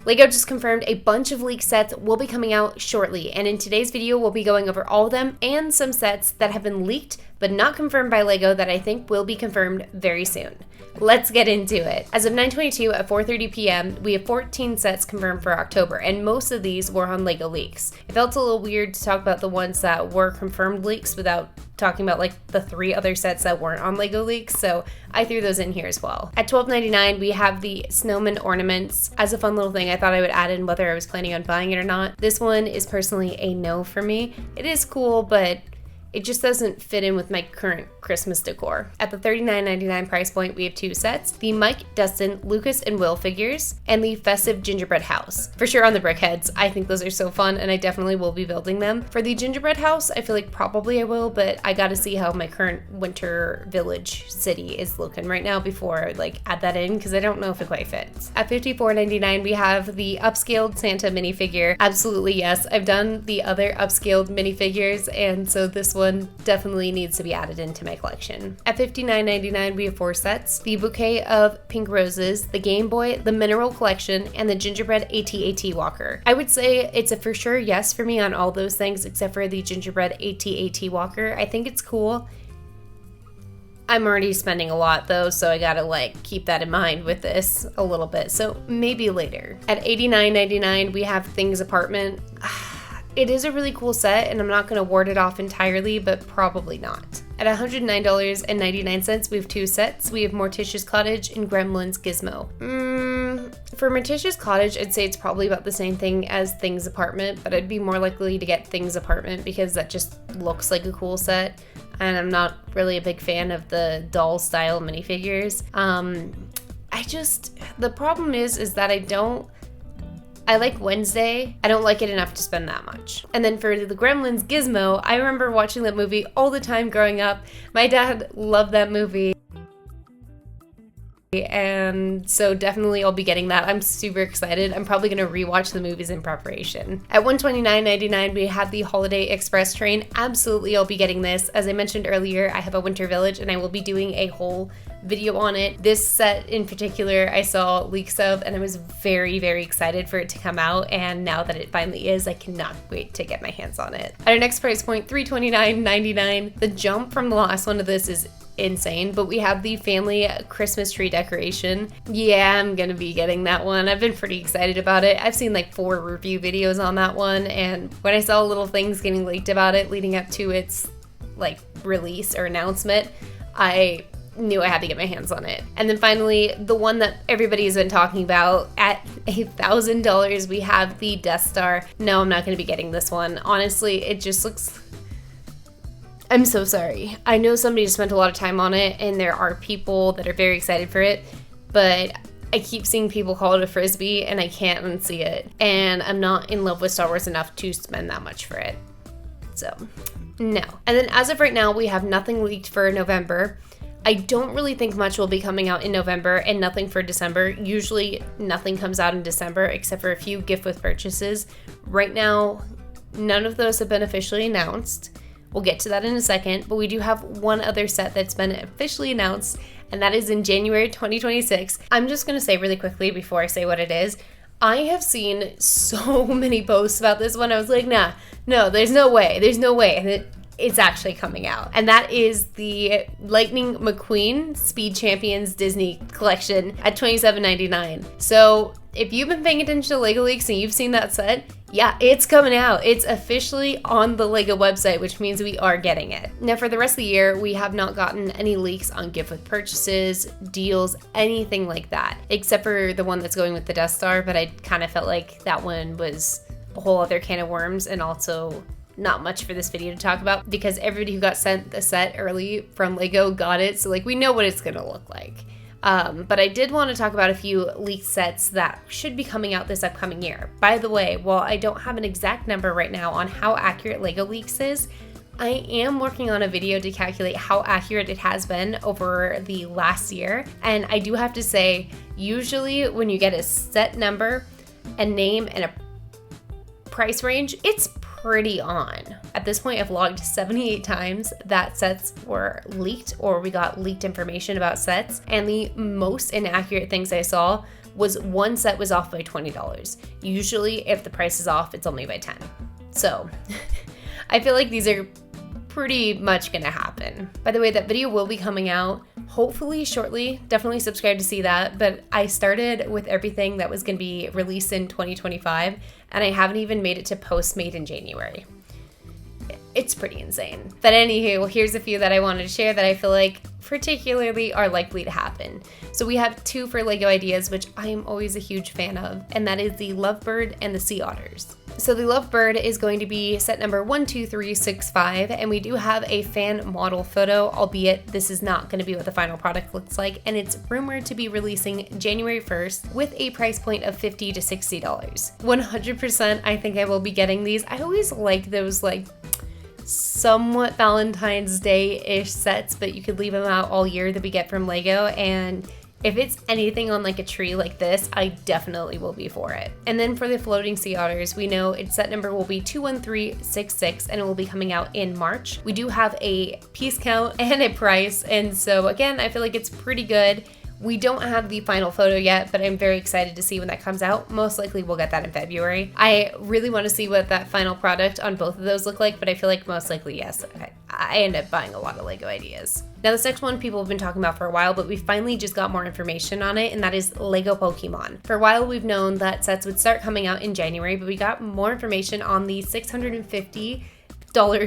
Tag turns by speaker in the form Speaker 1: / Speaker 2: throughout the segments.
Speaker 1: LEGO just confirmed a bunch of leaked sets will be coming out shortly, and in today's video we'll be going over all of them and some sets that have been leaked but not confirmed by LEGO that I think will be confirmed very soon. Let's get into it. As of 9/22 at 4:30 p.m., we have 14 sets confirmed for October, and most of these were on LEGO Leaks. It felt a little weird to talk about the ones that were confirmed leaks without talking about like the 3 other sets that weren't on LEGO Leaks, so I threw those in here as well. At $12.99, we have the snowman ornaments. As a fun little thing, I thought I would add in whether I was planning on buying it or not. This one is personally a no for me. It is cool, but it just doesn't fit in with my current Christmas decor. At the $39.99 price point, we have 2 sets, the Mike, Dustin, Lucas, and Will figures, and the festive gingerbread house. For sure on the brickheads, I think those are so fun, and I definitely will be building them. For the gingerbread house, I feel like probably I will, but I gotta see how my current winter village city is looking right now before I like add that in, because I don't know if it quite fits. At $54.99, we have the upscaled Santa minifigure. Absolutely yes, I've done the other upscaled minifigures, and so this one definitely needs to be added into my collection. At $59.99, we have 4 sets, the bouquet of pink roses, the Game Boy, the mineral collection, and the gingerbread AT-AT walker. I would say it's a for sure yes for me on all those things except for the gingerbread AT-AT walker. I think it's cool. I'm already spending a lot though, so I gotta like keep that in mind with this a little bit, so maybe later. At $89.99, we have Things Apartment. It is a really cool set, and I'm not going to ward it off entirely, but probably not. At $109.99, we have 2 sets. We have Morticia's Cottage and Gremlin's Gizmo. For Morticia's Cottage, I'd say it's probably about the same thing as Things Apartment, but I'd be more likely to get Things Apartment because that just looks like a cool set, and I'm not really a big fan of the doll style minifigures. The problem is that I like Wednesday. I don't like it enough to spend that much. And then for the Gremlins Gizmo, I remember watching that movie all the time growing up. My dad loved that movie. And so definitely I'll be getting that. I'm super excited. I'm probably going to rewatch the movies in preparation. At $129.99, we have the Holiday Express train. Absolutely, I'll be getting this. As I mentioned earlier, I have a winter village and I will be doing a whole video on it. This set in particular, I saw leaks of, and I was very, very excited for it to come out. And now that it finally is, I cannot wait to get my hands on it. At our next price point, $329.99. The jump from the last one to this is insane, but we have the family Christmas tree decoration. Yeah, I'm gonna be getting that one. I've been pretty excited about it. I've seen like 4 review videos on that one, and when I saw little things getting leaked about it leading up to its like release or announcement, I knew I had to get my hands on it. And then finally, the one that everybody has been talking about, at $1,000, we have the Death Star. No, I'm not gonna be getting this one. Honestly, it just looks... I'm so sorry. I know somebody spent a lot of time on it, and there are people that are very excited for it, but I keep seeing people call it a Frisbee, and I can't unsee it. And I'm not in love with Star Wars enough to spend that much for it. So, no. And then as of right now, we have nothing leaked for November. I don't really think much will be coming out in November, and nothing for December. Usually nothing comes out in December except for a few gift with purchases. Right now, none of those have been officially announced. We'll get to that in a second, but we do have one other set that's been officially announced, and that is in January 2026. I'm just going to say really quickly before I say what it is, I have seen so many posts about this one. I was like, no, there's no way, and it's actually coming out. And that is the Lightning McQueen Speed Champions Disney collection at $27.99. So if you've been paying attention to LEGO Leaks and you've seen that set, yeah, it's coming out. It's officially on the LEGO website, which means we are getting it. Now for the rest of the year, we have not gotten any leaks on gift with purchases, deals, anything like that, except for the one that's going with the Death Star, but I kind of felt like that one was a whole other can of worms, and also not much for this video to talk about because everybody who got sent the set early from LEGO got it, so like we know what it's gonna look like. But I did want to talk about a few leaked sets that should be coming out this upcoming year. By the way, while I don't have an exact number right now on how accurate LEGO Leaks is, I am working on a video to calculate how accurate it has been over the last year. And I do have to say, usually when you get a set number, a name, and a price range, it's pretty on. At this point, I've logged 78 times that sets were leaked or we got leaked information about sets, and the most inaccurate things I saw was one set was off by $20. Usually if the price is off, it's only by 10. So I feel like these are pretty much gonna happen. By the way, that video will be coming out hopefully shortly. Definitely subscribe to see that. But I started with everything that was gonna be released in 2025, and I haven't even made it to post made in January. It's pretty insane. But anywho, here's a few that I wanted to share that I feel like particularly are likely to happen. So we have 2 for LEGO ideas, which I am always a huge fan of, and that is the Lovebird and the Sea Otters. So the Lovebird is going to be set number 12365, and we do have a fan model photo, albeit this is not going to be what the final product looks like, and it's rumored to be releasing January 1st with a price point of $50 to $60. 100% I think I will be getting these. I always like those like somewhat Valentine's Day-ish sets, but you could leave them out all year that we get from LEGO, and if it's anything on like a tree like this, I definitely will be for it. And then for the floating sea otters, we know its set number will be 21366, and it will be coming out in March. We do have a piece count and a price, and so again, I feel like it's pretty good. We don't have the final photo yet, but I'm very excited to see when that comes out. Most likely we'll get that in February. I really want to see what that final product on both of those look like, but I feel like most likely yes. Okay. I end up buying a lot of LEGO ideas. Now this next one people have been talking about for a while, but we finally just got more information on it, and that is LEGO Pokemon. For a while we've known that sets would start coming out in January, but we got more information on the $650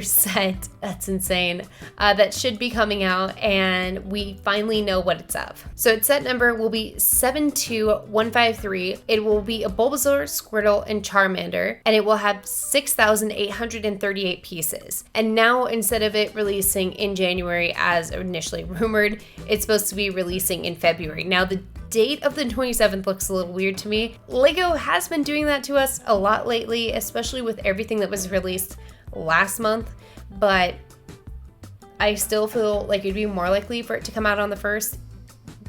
Speaker 1: set, that's insane, that should be coming out, and we finally know what it's of. So its set number will be 72153. It will be a Bulbasaur, Squirtle, and Charmander, and it will have 6,838 pieces. And now instead of it releasing in January as initially rumored, it's supposed to be releasing in February. Now the date of the 27th looks a little weird to me. LEGO has been doing that to us a lot lately, especially with everything that was released last month, but I still feel like it'd be more likely for it to come out on the 1st,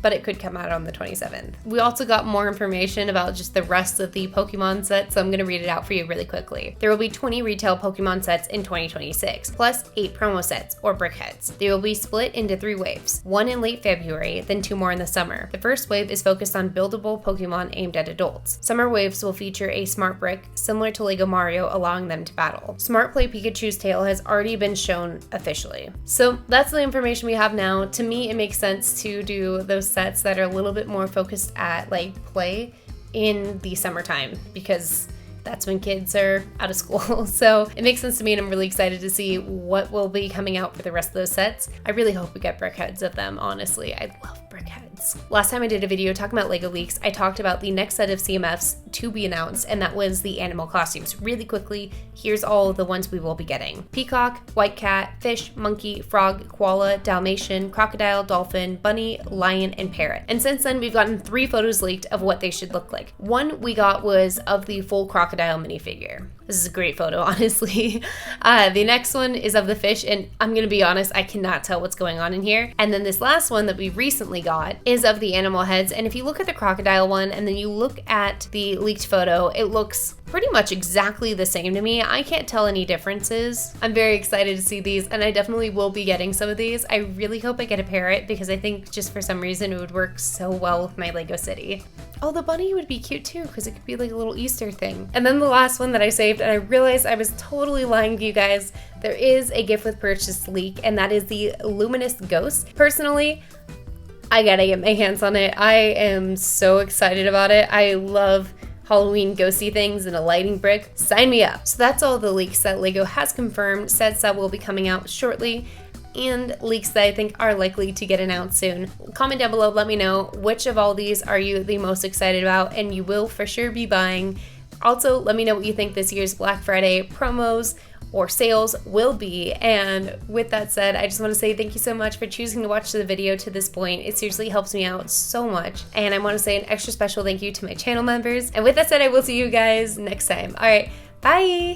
Speaker 1: but it could come out on the 27th. We also got more information about just the rest of the Pokemon sets, so I'm going to read it out for you really quickly. There will be 20 retail Pokemon sets in 2026, plus 8 promo sets, or brickheads. They will be split into 3 waves, 1 in late February, then 2 more in the summer. The first wave is focused on buildable Pokemon aimed at adults. Summer waves will feature a Smart Brick, similar to LEGO Mario, allowing them to battle. Smart Play Pikachu's tail has already been shown officially. So that's the information we have now. To me, it makes sense to do those sets that are a little bit more focused at like play in the summertime, because that's when kids are out of school. So it makes sense to me, and I'm really excited to see what will be coming out for the rest of those sets. I really hope we get brickheads of them, honestly. I love brickheads. Last time I did a video talking about LEGO leaks, I talked about the next set of CMFs to be announced, and that was the animal costumes. Really quickly, here's all of the ones we will be getting. Peacock, white cat, fish, monkey, frog, koala, Dalmatian, crocodile, dolphin, bunny, lion, and parrot. And since then, we've gotten 3 photos leaked of what they should look like. One we got was of the full crocodile minifigure. This is a great photo, honestly. The next one is of the fish, and I'm gonna be honest, I cannot tell what's going on in here. And then this last one that we recently got is of the animal heads, and if you look at the crocodile one and then you look at the leaked photo, it looks pretty much exactly the same to me. I can't tell any differences. I'm very excited to see these, and I definitely will be getting some of these. I really hope I get a parrot, because I think just for some reason it would work so well with my LEGO city. Oh, the bunny would be cute too, because it could be like a little Easter thing. And then the last one that I saved, and I realized I was totally lying to you guys, there is a gift with purchase leak, and that is the Luminous Ghost. Personally, I gotta get my hands on it. I am so excited about it. I love Halloween ghosty things and a lighting brick. Sign me up. So that's all the leaks that LEGO has confirmed, sets that will be coming out shortly, and leaks that I think are likely to get announced soon. Comment down below, let me know which of all these are you the most excited about and you will for sure be buying. Also, let me know what you think this year's Black Friday promos or sales will be. And with that said, I just want to say thank you so much for choosing to watch the video to this point. It seriously helps me out so much. And I want to say an extra special thank you to my channel members. And with that said, I will see you guys next time. All right, bye.